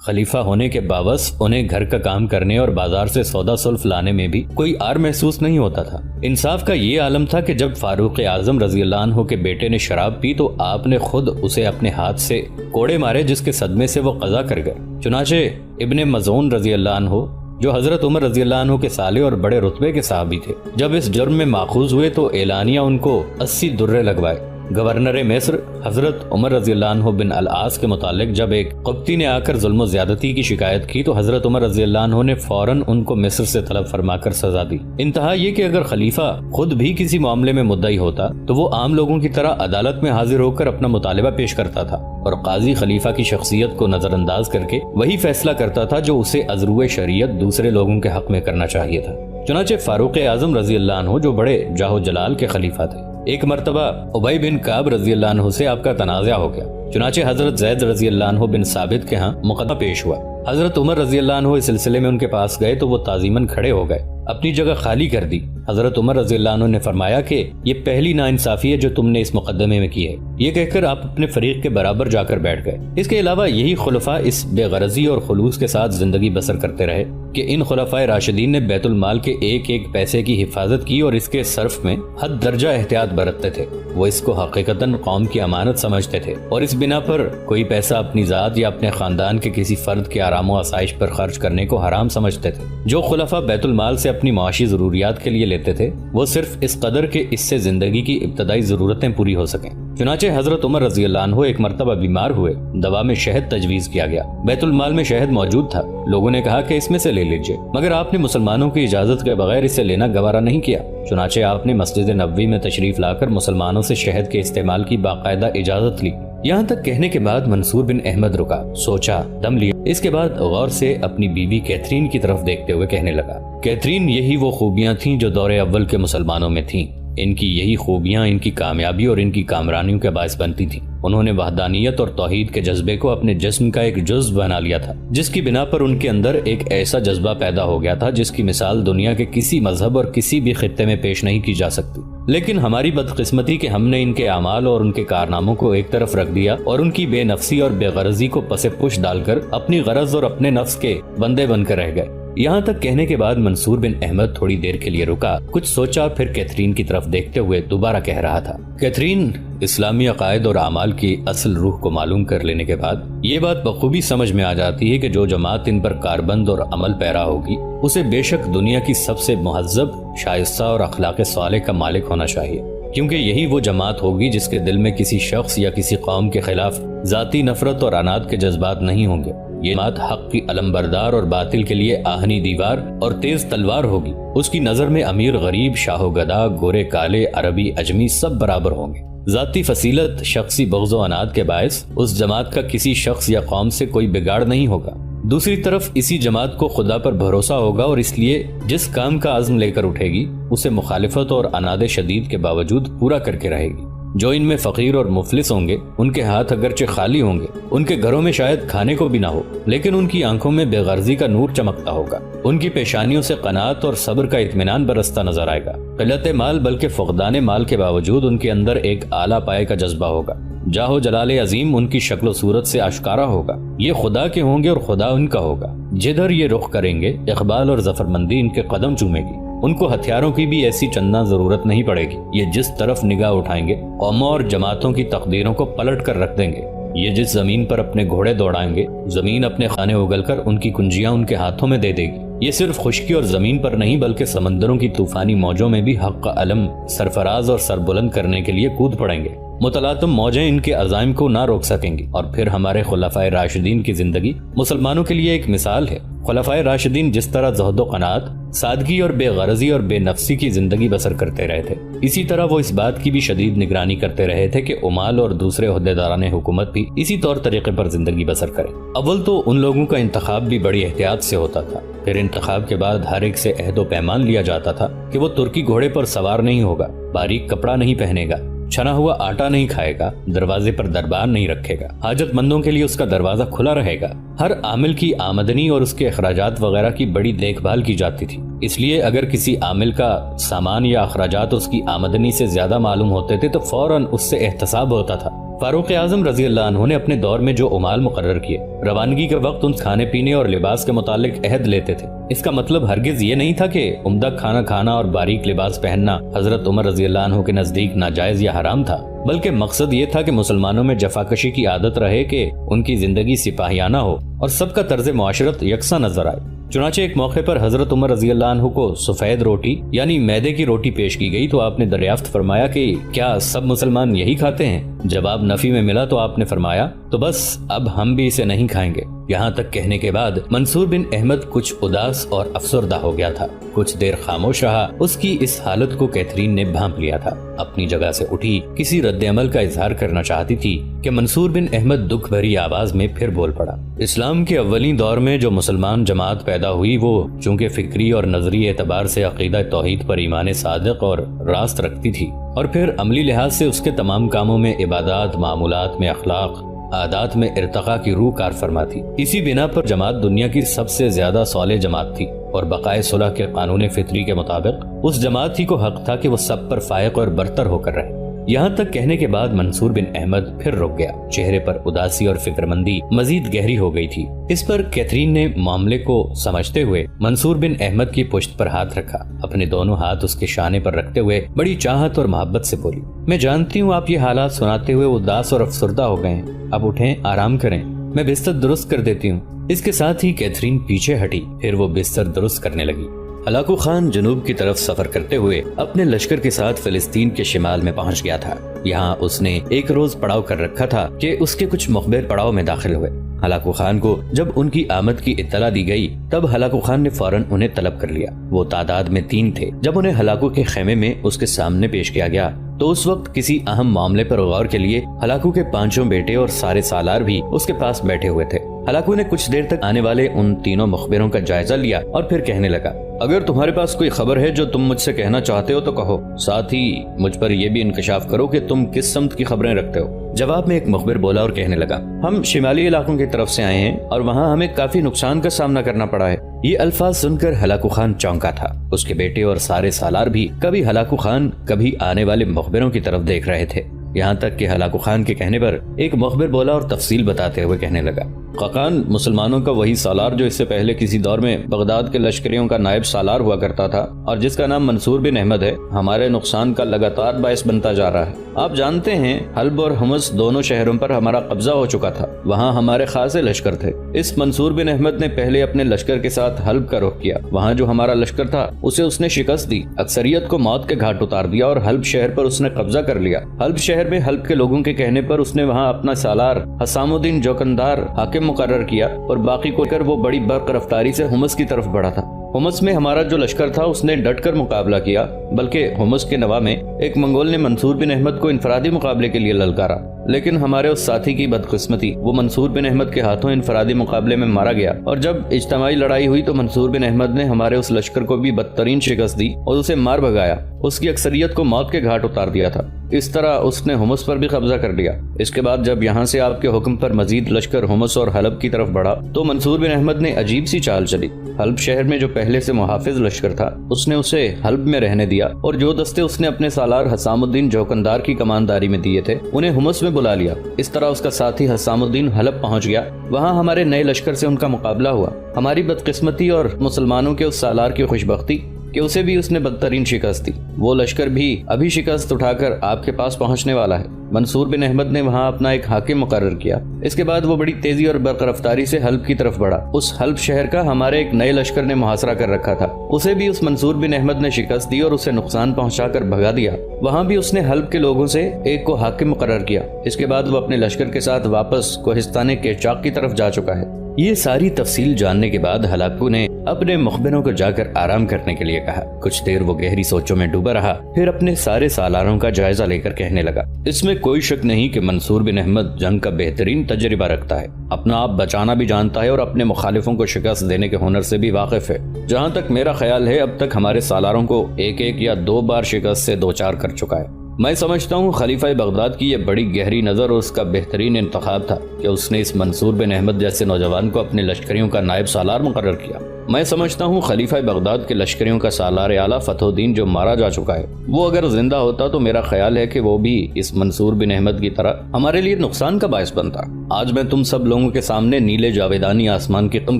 خلیفہ ہونے کے باوجود انہیں گھر کا کام کرنے اور بازار سے سودا سلف لانے میں بھی کوئی عار محسوس نہیں ہوتا تھا۔ انصاف کا یہ عالم تھا کہ جب فاروق اعظم رضی اللہ عنہ کے بیٹے نے شراب پی تو آپ نے خود اسے اپنے ہاتھ سے کوڑے مارے، جس کے صدمے سے وہ قضا کر گئے۔ چنانچہ ابن مظعون رضی اللہ عنہ، جو حضرت عمر رضی اللہ عنہ کے سالے اور بڑے رتبے کے صحابی تھے، جب اس جرم میں ماخوذ ہوئے تو اعلانیہ ان کو 80 درے لگوائے۔ گورنر مصر حضرت عمر رضی اللہ عنہ بن العاص کے متعلق جب ایک قبطی نے آ کر ظلم و زیادتی کی شکایت کی تو حضرت عمر رضی اللہ عنہ نے فوراً ان کو مصر سے طلب فرما کر سزا دی۔ انتہا یہ کہ اگر خلیفہ خود بھی کسی معاملے میں مدعی ہوتا تو وہ عام لوگوں کی طرح عدالت میں حاضر ہو کر اپنا مطالبہ پیش کرتا تھا، اور قاضی خلیفہ کی شخصیت کو نظر انداز کر کے وہی فیصلہ کرتا تھا جو اسے از روئے شریعت دوسرے لوگوں کے حق میں کرنا چاہیے تھا۔ چنانچہ فاروق اعظم رضی اللہ عنہ، جو بڑے جاہ و جلال کے خلیفہ تھے، ایک مرتبہ ابی بن کعب رضی اللہ عنہ سے آپ کا تنازع ہو گیا۔ چنانچہ حضرت زید رضی اللہ عنہ بن ثابت کے ہاں مقدمہ پیش ہوا۔ حضرت عمر رضی اللہ عنہ اس سلسلے میں ان کے پاس گئے تو وہ تعظیماً کھڑے ہو گئے، اپنی جگہ خالی کر دی۔ حضرت عمر رضی اللہ عنہ نے فرمایا کہ یہ پہلی ناانصافی ہے جو تم نے اس مقدمے میں کی ہے۔ یہ کہہ کر آپ اپنے فریق کے برابر جا کر بیٹھ گئے۔ اس کے علاوہ یہی خلفاء اس بے غرضی اور خلوص کے ساتھ زندگی بسر کرتے رہے کہ ان خلفائے راشدین نے بیت المال کے ایک ایک پیسے کی حفاظت کی اور اس کے صرف میں حد درجہ احتیاط برتتے تھے۔ وہ اس کو حقیقتاً قوم کی امانت سمجھتے تھے اور اس بنا پر کوئی پیسہ اپنی ذات یا اپنے خاندان کے کسی فرد کے آرام و آسائش پر خرچ کرنے کو حرام سمجھتے تھے۔ جو خلفاء بیت المال سے اپنی معاشی ضروریات کے لیے لیتے تھے وہ صرف اس قدر کہ اس سے زندگی کی ابتدائی ضرورتیں پوری ہو سکیں۔ چنانچہ حضرت عمر رضی اللہ عنہ ایک مرتبہ بیمار ہوئے، دوا میں شہد تجویز کیا گیا۔ بیت المال میں شہد موجود تھا، لوگوں نے کہا کہ اس میں سے لے لیجئے، مگر آپ نے مسلمانوں کی اجازت کے بغیر اسے لینا گوارا نہیں کیا۔ چنانچہ آپ نے مسجد نبوی میں تشریف لا کر مسلمانوں سے شہد کے استعمال کی باقاعدہ اجازت لی۔ یہاں تک کہنے کے بعد منصور بن احمد رکا، سوچا، دم لیا۔ اس کے بعد غور سے اپنی بیوی کیتھرین کی طرف دیکھتے ہوئے کہنے لگا، کیتھرین، یہی وہ خوبیاں تھیں جو دور اول کے مسلمانوں میں تھیں۔ ان کی یہی خوبیاں ان کی کامیابی اور ان کی کامرانیوں کے باعث بنتی تھیں۔ انہوں نے وحدانیت اور توحید کے جذبے کو اپنے جسم کا ایک جزو بنا لیا تھا، جس کی بنا پر ان کے اندر ایک ایسا جذبہ پیدا ہو گیا تھا جس کی مثال دنیا کے کسی مذہب اور کسی بھی خطے میں پیش نہیں کی جا سکتی۔ لیکن ہماری بدقسمتی کہ ہم نے ان کے اعمال اور ان کے کارناموں کو ایک طرف رکھ دیا اور ان کی بے نفسی اور بے غرضی کو پس پش ڈال کر اپنی غرض اور اپنے نفس کے بندے بن کر رہ گئے۔ یہاں تک کہنے کے بعد منصور بن احمد تھوڑی دیر کے لیے رکا، کچھ سوچا، پھر کیتھرین کی طرف دیکھتے ہوئے دوبارہ کہہ رہا تھا، کیتھرین، اسلامی عقائد اور اعمال کی اصل روح کو معلوم کر لینے کے بعد یہ بات بخوبی سمجھ میں آ جاتی ہے کہ جو جماعت ان پر کاربند اور عمل پیرا ہوگی اسے بے شک دنیا کی سب سے مہذب، شائستہ اور اخلاق صالح کا مالک ہونا چاہیے، کیونکہ یہی وہ جماعت ہوگی جس کے دل میں کسی شخص یا کسی قوم کے خلاف ذاتی نفرت اور عناد کے جذبات نہیں ہوں گے۔ یہ جماعت حق کی علمبردار اور باطل کے لیے آہنی دیوار اور تیز تلوار ہوگی۔ اس کی نظر میں امیر غریب، شاہ و گدا، گورے کالے، عربی اجمی سب برابر ہوں گے۔ ذاتی فضیلت، شخصی بغض و عناد کے باعث اس جماعت کا کسی شخص یا قوم سے کوئی بگاڑ نہیں ہوگا۔ دوسری طرف اسی جماعت کو خدا پر بھروسہ ہوگا اور اس لیے جس کام کا عزم لے کر اٹھے گی اسے مخالفت اور عناد شدید کے باوجود پورا کر کے رہے گی۔ جو ان میں فقیر اور مفلس ہوں گے ان کے ہاتھ اگرچہ خالی ہوں گے، ان کے گھروں میں شاید کھانے کو بھی نہ ہو، لیکن ان کی آنکھوں میں بے غرضی کا نور چمکتا ہوگا، ان کی پیشانیوں سے قناعت اور صبر کا اطمینان برستا نظر آئے گا۔ قلت مال بلکہ فقدان مال کے باوجود ان کے اندر ایک اعلیٰ پائے کا جذبہ ہوگا۔ جاہ و جلال عظیم ان کی شکل و صورت سے آشکارا ہوگا۔ یہ خدا کے ہوں گے اور خدا ان کا ہوگا۔ جدھر یہ رخ کریں گے اقبال اور ظفرمندی ان کے قدم چومے گی۔ ان کو ہتھیاروں کی بھی ایسی چندنا ضرورت نہیں پڑے گی۔ یہ جس طرف نگاہ اٹھائیں گے قوموں اور جماعتوں کی تقدیروں کو پلٹ کر رکھ دیں گے۔ یہ جس زمین پر اپنے گھوڑے دوڑائیں گے زمین اپنے خانے اگل کر ان کی کنجیاں ان کے ہاتھوں میں دے دے گی۔ یہ صرف خشکی اور زمین پر نہیں بلکہ سمندروں کی طوفانی موجوں میں بھی حق کا علم سرفراز اور سربلند کرنے کے لیے کود پڑیں گے۔ متلاطم موجیں ان کے عزائم کو نہ روک سکیں گی۔ اور پھر ہمارے خلفائے راشدین کی زندگی مسلمانوں کے لیے ایک مثال ہے۔ خلفائے راشدین جس طرح زہد و قناعت، سادگی اور بے غرضی اور بے نفسی کی زندگی بسر کرتے رہے تھے، اسی طرح وہ اس بات کی بھی شدید نگرانی کرتے رہے تھے کہ عمال اور دوسرے عہدیداران حکومت بھی اسی طور طریقے پر زندگی بسر کریں۔ اول تو ان لوگوں کا انتخاب بھی بڑی احتیاط سے ہوتا تھا، پھر انتخاب کے بعد ہر ایک سے عہد و پیمان لیا جاتا تھا کہ وہ ترکی گھوڑے پر سوار نہیں ہوگا، باریک کپڑا نہیں پہنے گا، چھنا ہوا آٹا نہیں کھائے گا، دروازے پر دربار نہیں رکھے گا، حاجت مندوں کے لیے اس کا دروازہ کھلا رہے گا۔ ہر عامل کی آمدنی اور اس کے اخراجات وغیرہ کی بڑی دیکھ بھال کی جاتی تھی۔ اس لیے اگر کسی عامل کا سامان یا اخراجات اس کی آمدنی سے زیادہ معلوم ہوتے تھے تو فوراً اس سے احتساب ہوتا تھا۔ فاروق اعظم رضی اللہ عنہ نے اپنے دور میں جو عمال مقرر کیے، روانگی کے وقت ان کھانے پینے اور لباس کے متعلق عہد لیتے تھے۔ اس کا مطلب ہرگز یہ نہیں تھا کہ عمدہ کھانا کھانا اور باریک لباس پہننا حضرت عمر رضی اللہ عنہ کے نزدیک ناجائز یا حرام تھا، بلکہ مقصد یہ تھا کہ مسلمانوں میں جفاکشی کی عادت رہے کہ ان کی زندگی سپاہیانہ ہو اور سب کا طرز معاشرت یکساں نظر آئے۔ چنانچہ ایک موقع پر حضرت عمر رضی اللہ عنہ کو سفید روٹی یعنی میدے کی روٹی پیش کی گئی تو آپ نے دریافت فرمایا کہ کیا سب مسلمان یہی کھاتے ہیں؟ جواب نفی میں ملا تو آپ نے فرمایا تو بس اب ہم بھی اسے نہیں کھائیں گے۔ یہاں تک کہنے کے بعد منصور بن احمد کچھ اداس اور افسردہ ہو گیا تھا۔ کچھ دیر خاموش رہا۔ اس کی اس حالت کو کیتھرین نے بھانپ لیا تھا۔ اپنی جگہ سے اٹھی کسی رد عمل کا اظہار کرنا چاہتی تھی کہ منصور بن احمد دکھ بھری آواز میں پھر بول پڑا۔ اسلام کے اولین دور میں جو مسلمان جماعت پیدا ہوئی وہ چونکہ فکری اور نظری اعتبار سے عقیدہ توحید پر ایمان صادق اور راست رکھتی تھی، اور پھر عملی لحاظ سے اس کے تمام کاموں میں عبادات، معمولات میں اخلاق، عادات میں ارتقاء کی روح کار فرما تھی۔ اسی بنا پر جماعت دنیا کی سب سے زیادہ صالح جماعت تھی، اور بقائے صلح کے قانون فطری کے مطابق اس جماعت ہی کو حق تھا کہ وہ سب پر فائق اور برتر ہو کر رہے۔ یہاں تک کہنے کے بعد منصور بن احمد پھر رک گیا۔ چہرے پر اداسی اور فکرمندی مزید گہری ہو گئی تھی۔ اس پر کیتھرین نے معاملے کو سمجھتے ہوئے منصور بن احمد کی پشت پر ہاتھ رکھا، اپنے دونوں ہاتھ اس کے شانے پر رکھتے ہوئے بڑی چاہت اور محبت سے بولی، میں جانتی ہوں آپ یہ حالات سناتے ہوئے اداس اور افسردہ ہو گئے ہیں، اب اٹھیں، آرام کریں، میں بستر درست کر دیتی ہوں۔ اس کے ساتھ ہی کیتھرین پیچھے ہٹی، پھر وہ بستر درست کرنے لگی۔ ہلاکو خان جنوب کی طرف سفر کرتے ہوئے اپنے لشکر کے ساتھ فلسطین کے شمال میں پہنچ گیا تھا۔ یہاں اس نے ایک روز پڑاؤ کر رکھا تھا کہ اس کے کچھ مخبر پڑاؤ میں داخل ہوئے۔ ہلاکو خان کو جب ان کی آمد کی اطلاع دی گئی تب ہلاکو خان نے فوراً انہیں طلب کر لیا۔ وہ تعداد میں 3 تھے۔ جب انہیں ہلاکو کے خیمے میں اس کے سامنے پیش کیا گیا تو اس وقت کسی اہم معاملے پر غور کے لیے ہلاکو کے 5 بیٹے اور سارے سالار بھی اس کے پاس بیٹھے ہوئے تھے۔ ہلاکو نے کچھ دیر تک آنے والے ان 3 مخبروں کا جائزہ لیا اور پھر کہنے لگا، اگر تمہارے پاس کوئی خبر ہے جو تم مجھ سے کہنا چاہتے ہو تو کہو، ساتھ ہی مجھ پر یہ بھی انکشاف کرو کہ تم کس سمت کی خبریں رکھتے ہو۔ جواب میں ایک مخبر بولا اور کہنے لگا، ہم شمالی علاقوں کی طرف سے آئے ہیں اور وہاں ہمیں کافی نقصان کا سامنا کرنا پڑا ہے۔ یہ الفاظ سن کر ہلاکو خان چونکا تھا۔ اس کے بیٹے اور سارے سالار بھی کبھی ہلاکو خان کبھی آنے والے مخبروں کی طرف دیکھ رہے تھے، یہاں تک کہ ہلاکو خان کے کہنے پر ایک مخبر بولا اور تفصیل بتاتے ہوئے کہنے لگا، خاقان مسلمانوں کا وہی سالار جو اس سے پہلے کسی دور میں بغداد کے لشکریوں کا نائب سالار ہوا کرتا تھا اور جس کا نام منصور بن احمد ہے، ہمارے نقصان کا لگاتار باعث بنتا جا رہا ہے۔ آپ جانتے ہیں حلب اور حمص دونوں شہروں پر ہمارا قبضہ ہو چکا تھا، وہاں ہمارے خاصے لشکر تھے۔ اس منصور بن احمد نے پہلے اپنے لشکر کے ساتھ حلب کا رخ کیا، وہاں جو ہمارا لشکر تھا اسے اس نے شکست دی، اکثریت کو موت کے گھاٹ اتار دیا اور حلب شہر پر اس نے قبضہ کر لیا۔ حلب شہر میں حلب کے لوگوں کے کہنے پر اس نے وہاں اپنا سالار حسام الدین جوکندار حاکم مقرر کیا اور باقی کو کر وہ بڑی برق رفتاری سے حمص کی طرف بڑھا تھا۔ حمص میں ہمارا جو لشکر تھا اس نے ڈٹ کر مقابلہ کیا، بلکہ حمص کے نوا میں ایک منگول نے منصور بن احمد کو انفرادی مقابلے کے لیے للکارا، لیکن ہمارے اس ساتھی کی بدقسمتی، وہ منصور بن احمد کے ہاتھوں انفرادی مقابلے میں مارا گیا، اور جب اجتماعی لڑائی ہوئی تو منصور بن احمد نے ہمارے اس لشکر کو بھی بدترین شکست دی اور اسے مار بھگایا، اس کی اکثریت کو موت کے گھاٹ اتار دیا تھا۔ اس طرح اس نے حمص پر بھی قبضہ کر لیا۔ اس کے بعد جب یہاں سے آپ کے حکم پر مزید لشکر حمص اور حلب کی طرف بڑھا تو منصور بن احمد نے عجیب سی چال چلی۔ حلب شہر میں جو پہلے سے محافظ لشکر تھا اس نے اسے حلب میں رہنے دیا، اور جو دستے اس نے اپنے سالار حسام الدین جوکندار کی کمانداری میں دیے تھے انہیں حمص میں بلا لیا۔ اس طرح اس کا ساتھی حسام الدین حلب پہنچ گیا، وہاں ہمارے نئے لشکر سے ان کا مقابلہ ہوا۔ ہماری بدقسمتی اور مسلمانوں کے اس سالار کی خوشبختی کہ اسے بھی اس نے بدترین شکست دی، وہ لشکر بھی ابھی شکست اٹھا کر آپ کے پاس پہنچنے والا ہے۔ منصور بن احمد نے وہاں اپنا ایک حاکم مقرر کیا۔ اس کے بعد وہ بڑی تیزی اور برق رفتاری سے حلب کی طرف بڑھا۔ اس حلب شہر کا ہمارے ایک نئے لشکر نے محاصرہ کر رکھا تھا، اسے بھی اس منصور بن احمد نے شکست دی اور اسے نقصان پہنچا کر بھگا دیا۔ وہاں بھی اس نے حلب کے لوگوں سے ایک کو حاکم مقرر کیا۔ اس کے بعد وہ اپنے لشکر کے ساتھ واپس کوہستان کیچاق کی طرف جا چکا ہے۔ یہ ساری تفصیل جاننے کے بعد ہلاکو نے اپنے مخبروں کو جا کر آرام کرنے کے لیے کہا۔ کچھ دیر وہ گہری سوچوں میں ڈوبا رہا، پھر اپنے سارے سالاروں کا جائزہ لے کر کہنے لگا، اس میں کوئی شک نہیں کہ منصور بن احمد جنگ کا بہترین تجربہ رکھتا ہے، اپنا آپ بچانا بھی جانتا ہے اور اپنے مخالفوں کو شکست دینے کے ہنر سے بھی واقف ہے۔ جہاں تک میرا خیال ہے اب تک ہمارے سالاروں کو 1 یا 2 بار شکست سے 2-4 کر چکا ہے۔ میں سمجھتا ہوں خلیفہ بغداد کی یہ بڑی گہری نظر اور اس کا بہترین انتخاب تھا کہ اس نے اس منصور بن احمد جیسے نوجوان کو اپنے لشکریوں کا نائب سالار مقرر کیا۔ میں سمجھتا ہوں خلیفہ بغداد کے لشکریوں کا سالار اعلیٰ فتح الدین جو مارا جا چکا ہے، وہ اگر زندہ ہوتا تو میرا خیال ہے کہ وہ بھی اس منصور بن احمد کی طرح ہمارے لیے نقصان کا باعث بنتا۔ آج میں تم سب لوگوں کے سامنے نیلے جاویدانی آسمان کی قسم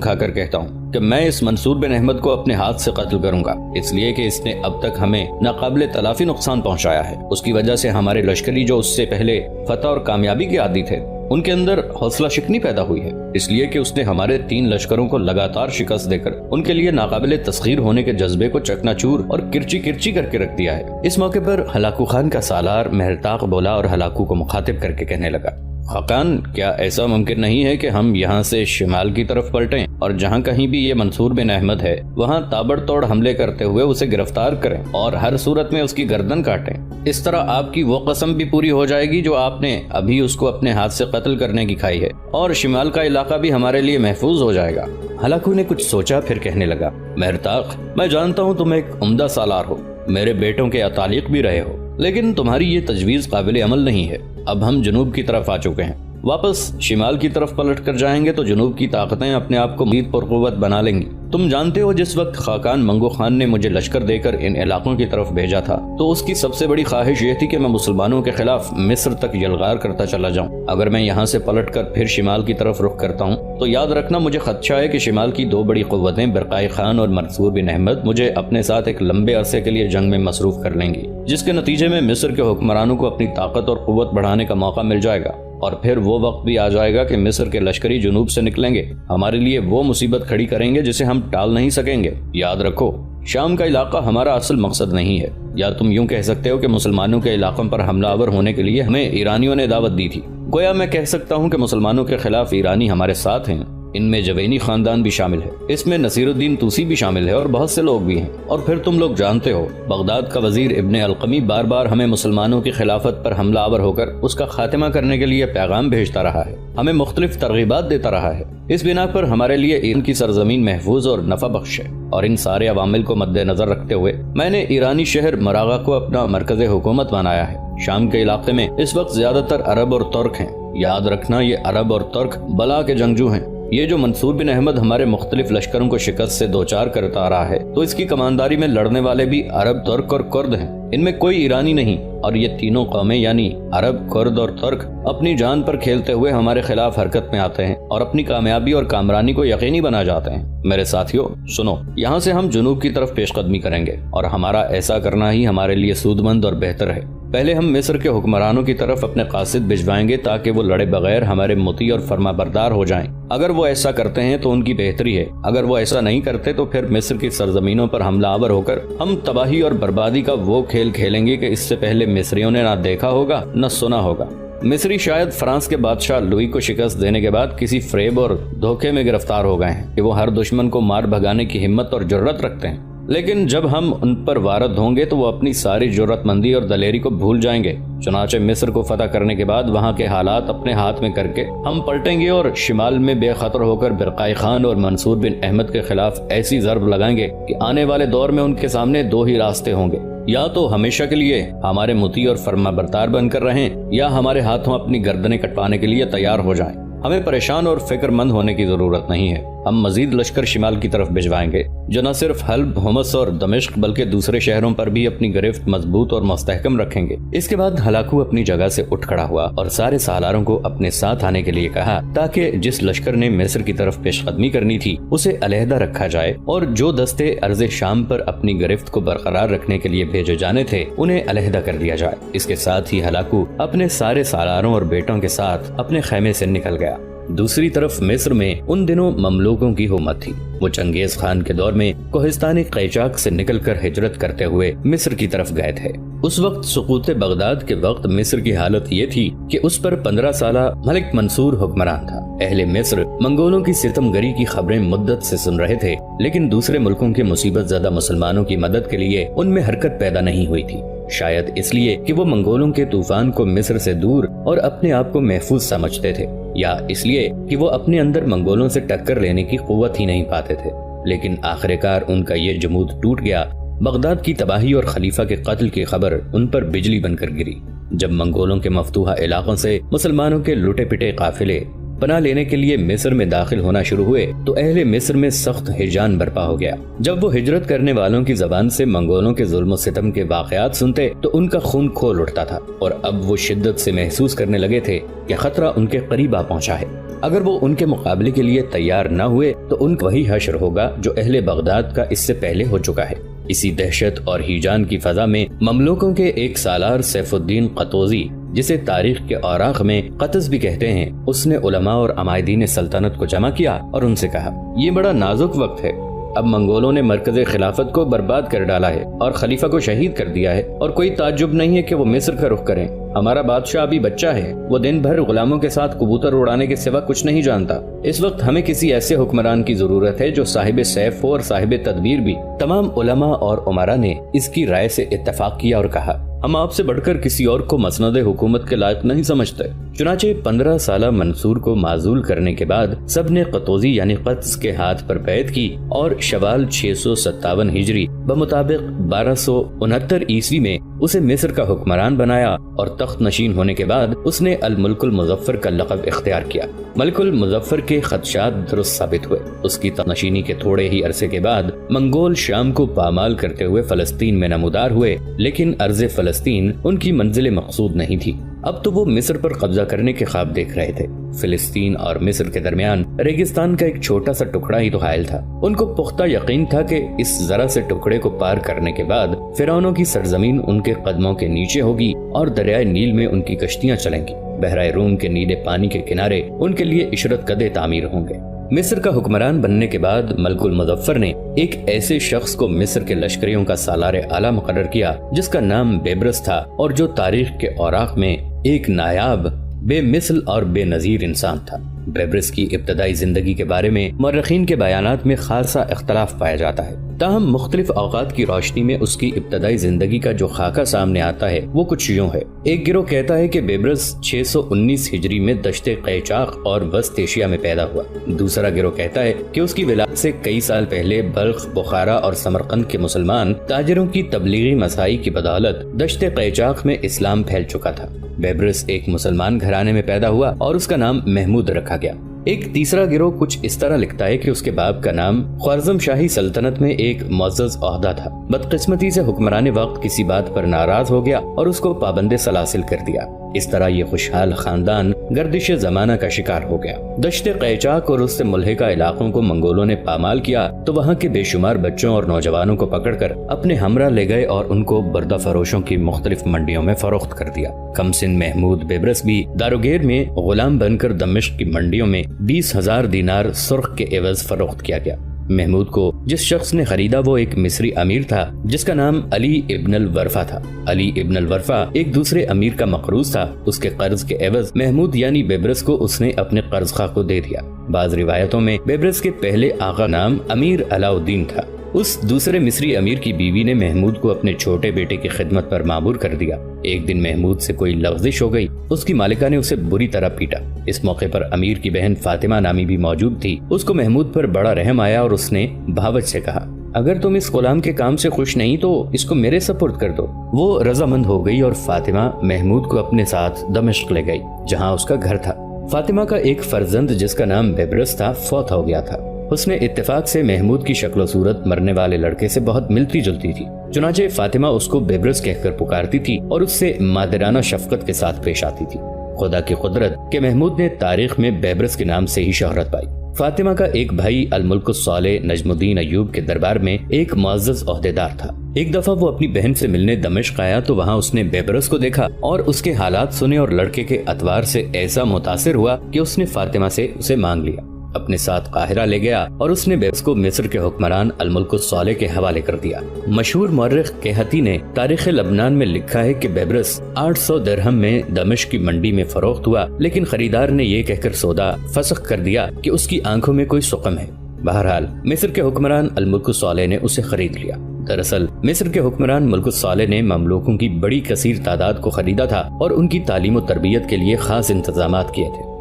کھا کر کہتا ہوں کہ میں اس منصور بن احمد کو اپنے ہاتھ سے قتل کروں گا، اس لیے کہ اس نے اب تک ہمیں ناقابل تلافی نقصان پہنچایا ہے۔ اس کی وجہ سے ہمارے لشکری جو اس سے پہلے فتح اور کامیابی کے عادی تھے، ان کے اندر حوصلہ شکنی پیدا ہوئی ہے، اس لیے کہ اس نے ہمارے 3 لشکروں کو لگاتار شکست دے کر ان کے لیے ناقابل تسخیر ہونے کے جذبے کو چکنا چور اور کرچی کرچی کر کے رکھ دیا ہے۔ اس موقع پر ہلاکو خان کا سالار مہرطاق بولا اور ہلاکو کو مخاطب کر کے کہنے لگا، خاقان، کیا ایسا ممکن نہیں ہے کہ ہم یہاں سے شمال کی طرف پلٹیں اور جہاں کہیں بھی یہ منصور بن احمد ہے وہاں تابڑ توڑ حملے کرتے ہوئے اسے گرفتار کریں اور ہر صورت میں اس کی گردن کاٹیں؟ اس طرح آپ کی وہ قسم بھی پوری ہو جائے گی جو آپ نے ابھی اس کو اپنے ہاتھ سے قتل کرنے کی کھائی ہے، اور شمال کا علاقہ بھی ہمارے لیے محفوظ ہو جائے گا۔ ہلاکو نے کچھ سوچا پھر کہنے لگا، مہرطاق، میں جانتا ہوں تم ایک عمدہ سالار ہو، میرے بیٹوں کے اتالیق بھی رہے ہو، لیکن تمہاری یہ تجویز قابل عمل نہیں ہے۔ اب ہم جنوب کی طرف آ چکے ہیں، واپس شمال کی طرف پلٹ کر جائیں گے تو جنوب کی طاقتیں اپنے آپ کو مزید پرقوت بنا لیں گی۔ تم جانتے ہو جس وقت خاقان منگو خان نے مجھے لشکر دے کر ان علاقوں کی طرف بھیجا تھا تو اس کی سب سے بڑی خواہش یہ تھی کہ میں مسلمانوں کے خلاف مصر تک یلغار کرتا چلا جاؤں۔ اگر میں یہاں سے پلٹ کر پھر شمال کی طرف رخ کرتا ہوں تو یاد رکھنا مجھے خدشہ ہے کہ شمال کی 2 بڑی قوتیں برقائی خان اور منصور بن احمد مجھے اپنے ساتھ ایک لمبے عرصے کے لیے جنگ میں مصروف کر لیں گی، جس کے نتیجے میں مصر کے حکمرانوں کو اپنی طاقت اور قوت بڑھانے کا موقع مل جائے گا، اور پھر وہ وقت بھی آ جائے گا کہ مصر کے لشکری جنوب سے نکلیں گے، ہمارے لیے وہ مصیبت کھڑی کریں گے جسے ہم ٹال نہیں سکیں گے۔ یاد رکھو، شام کا علاقہ ہمارا اصل مقصد نہیں ہے، یا تم یوں کہہ سکتے ہو کہ مسلمانوں کے علاقوں پر حملہ آور ہونے کے لیے ہمیں ایرانیوں نے دعوت دی تھی۔ گویا میں کہہ سکتا ہوں کہ مسلمانوں کے خلاف ایرانی ہمارے ساتھ ہیں، ان میں جوینی خاندان بھی شامل ہے، اس میں نصیر الدین توسی بھی شامل ہے اور بہت سے لوگ بھی ہیں۔ اور پھر تم لوگ جانتے ہو بغداد کا وزیر ابن القمی بار بار ہمیں مسلمانوں کی خلافت پر حملہ آور ہو کر اس کا خاتمہ کرنے کے لیے پیغام بھیجتا رہا ہے، ہمیں مختلف ترغیبات دیتا رہا ہے۔ اس بنا پر ہمارے لیے ایران کی سرزمین محفوظ اور نفع بخش ہے، اور ان سارے عوامل کو مد نظر رکھتے ہوئے میں نے ایرانی شہر مراغہ کو اپنا مرکز حکومت بنایا ہے۔ شام کے علاقے میں اس وقت زیادہ تر عرب اور ترک ہیں، یاد رکھنا یہ عرب اور ترک بلا کے جنگجو ہیں۔ یہ جو منصور بن احمد ہمارے مختلف لشکروں کو شکست سے دوچار کرتا آ رہا ہے تو اس کی کمانداری میں لڑنے والے بھی عرب، ترک اور کرد ہیں، ان میں کوئی ایرانی نہیں، اور یہ تینوں قومیں یعنی عرب، کرد اور ترک اپنی جان پر کھیلتے ہوئے ہمارے خلاف حرکت میں آتے ہیں اور اپنی کامیابی اور کامرانی کو یقینی بنا جاتے ہیں۔ میرے ساتھیوں سنو، یہاں سے ہم جنوب کی طرف پیش قدمی کریں گے، اور ہمارا ایسا کرنا ہی ہمارے لیے سود مند اور بہتر ہے۔ پہلے ہم مصر کے حکمرانوں کی طرف اپنے قاصد بھجوائیں گے تاکہ وہ لڑے بغیر ہمارے مطیع اور فرما بردار ہو جائیں۔ اگر وہ ایسا کرتے ہیں تو ان کی بہتری ہے، اگر وہ ایسا نہیں کرتے تو پھر مصر کی سرزمینوں پر حملہ آور ہو کر ہم تباہی اور بربادی کا وہ کھیل کھیلیں گے کہ اس سے پہلے مصریوں نے نہ دیکھا ہوگا نہ سنا ہوگا۔ مصری شاید فرانس کے بادشاہ لوئی کو شکست دینے کے بعد کسی فریب اور دھوکے میں گرفتار ہو گئے ہیں کہ وہ ہر دشمن کو مار بھگانے کی ہمت اور جرت رکھتے ہیں، لیکن جب ہم ان پر وارد ہوں گے تو وہ اپنی ساری جرت مندی اور دلیری کو بھول جائیں گے۔ چنانچہ مصر کو فتح کرنے کے بعد وہاں کے حالات اپنے ہاتھ میں کر کے ہم پلٹیں گے اور شمال میں بے خطر ہو کر برقائی خان اور منصور بن احمد کے خلاف ایسی ضرب لگائیں گے کہ آنے والے دور میں ان کے سامنے 2 ہی راستے ہوں گے، یا تو ہمیشہ کے لیے ہمارے مطیع اور فرما بردار بن کر رہیں یا ہمارے ہاتھوں اپنی گردنیں کٹوانے کے لیے تیار ہو جائیں۔ ہمیں پریشان اور فکر مند ہونے کی ضرورت نہیں ہے، ہم مزید لشکر شمال کی طرف بھجوائیں گے جو نہ صرف حلب، حمص اور دمشق بلکہ دوسرے شہروں پر بھی اپنی گرفت مضبوط اور مستحکم رکھیں گے۔ اس کے بعد ہلاکو اپنی جگہ سے اٹھ کھڑا ہوا اور سارے سالاروں کو اپنے ساتھ آنے کے لیے کہا تاکہ جس لشکر نے مصر کی طرف پیش قدمی کرنی تھی اسے علیحدہ رکھا جائے، اور جو دستے ارض شام پر اپنی گرفت کو برقرار رکھنے کے لیے بھیجے جانے تھے انہیں علیحدہ کر دیا جائے۔ اس کے ساتھ ہی ہلاکو اپنے سارے سالاروں اور بیٹوں کے ساتھ اپنے خیمے سے نکل گیا۔ دوسری طرف مصر میں ان دنوں مملوکوں کی حکومت تھی، وہ چنگیز خان کے دور میں کوہستان قیچاک سے نکل کر ہجرت کرتے ہوئے مصر کی طرف گئے تھے۔ اس وقت سقوط بغداد کے وقت مصر کی حالت یہ تھی کہ اس پر 15 سالہ ملک منصور حکمران تھا۔ اہل مصر منگولوں کی ستم گری کی خبریں مدت سے سن رہے تھے، لیکن دوسرے ملکوں کے مصیبت زدہ مسلمانوں کی مدد کے لیے ان میں حرکت پیدا نہیں ہوئی تھی، شاید اس لیے کہ وہ منگولوں کے طوفان کو مصر سے دور اور اپنے آپ کو محفوظ سمجھتے تھے، یا اس لیے کہ وہ اپنے اندر منگولوں سے ٹکر لینے کی قوت ہی نہیں پاتے تھے۔ لیکن آخرکار ان کا یہ جمود ٹوٹ گیا۔ بغداد کی تباہی اور خلیفہ کے قتل کی خبر ان پر بجلی بن کر گری۔ جب منگولوں کے مفتوحہ علاقوں سے مسلمانوں کے لٹے پٹے قافلے پناہ لینے کے لیے مصر میں داخل ہونا شروع ہوئے تو اہل مصر میں سخت ہیجان برپا ہو گیا۔ جب وہ ہجرت کرنے والوں کی زبان سے منگولوں کے ظلم و ستم کے واقعات سنتے تو ان کا خون کھول اٹھتا تھا، اور اب وہ شدت سے محسوس کرنے لگے تھے کہ خطرہ ان کے قریب آ پہنچا ہے۔ اگر وہ ان کے مقابلے کے لیے تیار نہ ہوئے تو ان کا وہی حشر ہوگا جو اہل بغداد کا اس سے پہلے ہو چکا ہے۔ اسی دہشت اور ہیجان کی فضا میں مملوکوں کے ایک سالار سیف الدین قطوزی، جسے تاریخ کے اوراق میں قطز بھی کہتے ہیں، اس نے علماء اور عمائدین سلطنت کو جمع کیا اور ان سے کہا، یہ بڑا نازک وقت ہے۔ اب منگولوں نے مرکز خلافت کو برباد کر ڈالا ہے اور خلیفہ کو شہید کر دیا ہے، اور کوئی تعجب نہیں ہے کہ وہ مصر کا رخ کریں۔ ہمارا بادشاہ ابھی بچہ ہے، وہ دن بھر غلاموں کے ساتھ کبوتر اڑانے کے سوا کچھ نہیں جانتا۔ اس وقت ہمیں کسی ایسے حکمران کی ضرورت ہے جو صاحب سیف ہو اور صاحب تدبیر بھی۔ تمام علماء اور امراء نے اس کی رائے سے اتفاق کیا اور کہا، ہم آپ سے بڑھ کر کسی اور کو مسند حکومت کے لائق نہیں سمجھتے۔ چنانچہ 15 سالہ منصور کو معزول کرنے کے بعد سب نے قطوزی یعنی قطز کے ہاتھ پر بیعت کی، اور شوال 657 ہجری بمطابق 1269 عیسوی میں اسے مصر کا حکمران بنایا، اور تخت نشین ہونے کے بعد اس نے الملک المظفر کا لقب اختیار کیا۔ ملک المظفر کے خدشات درست ثابت ہوئے۔ اس کی تخت نشینی کے تھوڑے ہی عرصے کے بعد منگول شام کو پامال کرتے ہوئے فلسطین میں نمودار ہوئے، لیکن ارض فلسطین ان کی منزل مقصود نہیں تھی۔ اب تو وہ مصر پر قبضہ کرنے کے خواب دیکھ رہے تھے۔ فلسطین اور مصر کے درمیان ریگستان کا ایک چھوٹا سا ٹکڑا ہی تو حائل تھا۔ ان کو پختہ یقین تھا کہ اس ذرا سے ٹکڑے کو پار کرنے کے بعد فرعونوں کی سرزمین ان کے قدموں کے نیچے ہوگی، اور دریائے نیل میں ان کی کشتیاں چلیں گی۔ بحرائے روم کے نیلے پانی کے کنارے ان کے لیے عشرت قدے تعمیر ہوں گے۔ مصر کا حکمران بننے کے بعد ملک المظفر نے ایک ایسے شخص کو مصر کے لشکریوں کا سالار اعلیٰ مقرر کیا جس کا نام بیبرس تھا، اور جو تاریخ کے اوراق میں ایک نایاب، بے مثل اور بے نظیر انسان تھا۔ بیبرس کی ابتدائی زندگی کے بارے میں مورخین کے بیانات میں خاصا اختلاف پایا جاتا ہے، تاہم مختلف اوقات کی روشنی میں اس کی ابتدائی زندگی کا جو خاکہ سامنے آتا ہے وہ کچھ یوں ہے۔ ایک گروہ کہتا ہے کہ بیبرس 619 ہجری میں دشت قیچاق اور وسط ایشیا میں پیدا ہوا۔ دوسرا گروہ کہتا ہے کہ اس کی ولادت سے کئی سال پہلے بلخ، بخارا اور سمرقند کے مسلمان تاجروں کی تبلیغی مساعی کی بدولت دشت قیچاق میں اسلام پھیل چکا تھا۔ بیبرس ایک مسلمان گھرانے میں پیدا ہوا اور اس کا نام محمود رکھا گیا۔ ایک تیسرا گروہ کچھ اس طرح لکھتا ہے کہ اس کے باپ کا نام خوارزم شاہی سلطنت میں ایک معزز عہدہ تھا۔ بدقسمتی سے حکمران وقت کسی بات پر ناراض ہو گیا اور اس کو پابند سلاسل کر دیا۔ اس طرح یہ خوشحال خاندان گردش زمانہ کا شکار ہو گیا۔ دشت قیچاق اور اس سے ملحقہ علاقوں کو منگولوں نے پامال کیا تو وہاں کے بے شمار بچوں اور نوجوانوں کو پکڑ کر اپنے ہمراہ لے گئے اور ان کو بردہ فروشوں کی مختلف منڈیوں میں فروخت کر دیا۔ کم سن محمود بیبرس بھی داروگیر میں غلام بن کر دمشق کی منڈیوں میں 20,000 دینار سرخ کے عوض فروخت کیا گیا۔ محمود کو جس شخص نے خریدا وہ ایک مصری امیر تھا جس کا نام علی ابن الورفا تھا۔ علی ابن الورفا ایک دوسرے امیر کا مقروض تھا۔ اس کے قرض کے عوض محمود یعنی بیبرس کو اس نے اپنے قرض خواہ کو دے دیا۔ بعض روایتوں میں بیبرس کے پہلے آقا نام امیر علاء الدین تھا۔ اس دوسرے مصری امیر کی بیوی نے محمود کو اپنے چھوٹے بیٹے کی خدمت پر مامور کر دیا۔ ایک دن محمود سے کوئی لغزش ہو گئی، اس کی مالکہ نے اسے بری طرح پیٹا۔ اس موقع پر امیر کی بہن فاطمہ نامی بھی موجود تھی۔ اس کو محمود پر بڑا رحم آیا اور اس نے بھاوت سے کہا، اگر تم اس غلام کے کام سے خوش نہیں تو اس کو میرے سپرد کر دو۔ وہ رضامند ہو گئی اور فاطمہ محمود کو اپنے ساتھ دمشق لے گئی جہاں اس کا گھر تھا۔ فاطمہ کا ایک فرزند جس کا نام بیبرس تھا فوت ہو گیا تھا۔ اس نے اتفاق سے محمود کی شکل و صورت مرنے والے لڑکے سے بہت ملتی جلتی تھی، چنانچہ فاطمہ اس کو بیبرس کہہ کر پکارتی تھی اور اس سے مادرانہ شفقت کے ساتھ پیش آتی تھی۔ خدا کی قدرت کہ محمود نے تاریخ میں بیبرس کے نام سے ہی شہرت پائی۔ فاطمہ کا ایک بھائی الملک الصالح نجم الدین ایوب کے دربار میں ایک معزز عہدیدار تھا۔ ایک دفعہ وہ اپنی بہن سے ملنے دمشق آیا تو وہاں اس نے بیبرس کو دیکھا اور اس کے حالات سنے اور لڑکے کے اطوار سے ایسا متاثر ہوا کہ اس نے فاطمہ سے اسے مانگ لیا، اپنے ساتھ قاہرہ لے گیا اور اس نے بیبرس کو مصر کے حکمران الملک الصالح کے حوالے کر دیا۔ مشہور مورخ کیہتی نے تاریخ لبنان میں لکھا ہے کہ بیبرس 800 درہم میں دمشق کی منڈی میں فروخت ہوا، لیکن خریدار نے یہ کہہ کر سودا فسخ کر دیا کہ اس کی آنکھوں میں کوئی سقم ہے۔ بہرحال مصر کے حکمران الملک الصالح نے اسے خرید لیا۔ دراصل مصر کے حکمران ملک الصالح نے مملوکوں کی بڑی کثیر تعداد کو خریدا تھا اور ان کی تعلیم و تربیت کے لیے خاص انتظامات کیے تھے۔